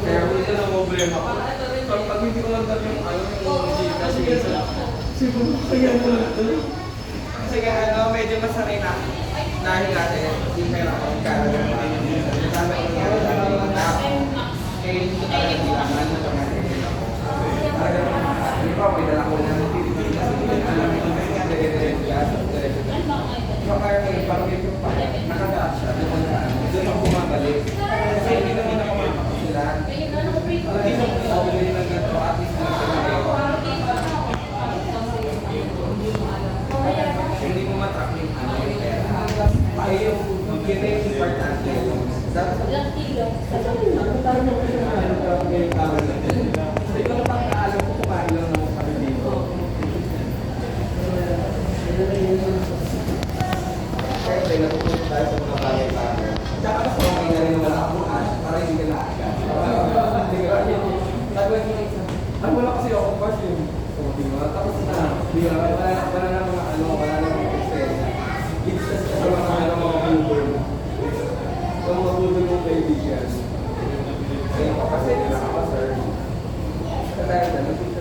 Kaya minsan ang problema ko, pag hindi ko lang yung ano, yung kasi minsan, siguro kaya mo lang ito. Kasi kaya ano, medyo masanay na dahil natin, hindi kaya ako magkakaroon ng mga kasama yung nangyari sa ating mga tao. Kaya hindi ko talaga kailangan na pag-natin ako. Hindi pa, may dala ko na ng Pilipinas, hindi ko alam yung kanya, dire-diretso. So kaya ngayon, parang medyo pa, nakagaas siya, doon ako bumabalik. Kasi hindi naman ako makakasilan. Hindi mo ako ganyan ng ganito, at least na hindi mo matrack yung ano yung pera. Ay yung yun na yung importante. Dapat ano tayo mo kasi na ano ka ngayon kawal natin. So yung pagkaalam ko kumain lang naman kami dito. Siyempre natutunan tayo sa mga bagay-bagay. Tsaka mas okay na rin wala akong para hindi ka naaga. Hindi ka ay wala kasi ako kasi yung tapos na, wala na mga ano, wala na mga eksena. It's just sa mga ano, mga Google. So mga Google mong kaibigan. Ayun ko kasi nakapasar. Kaya dahil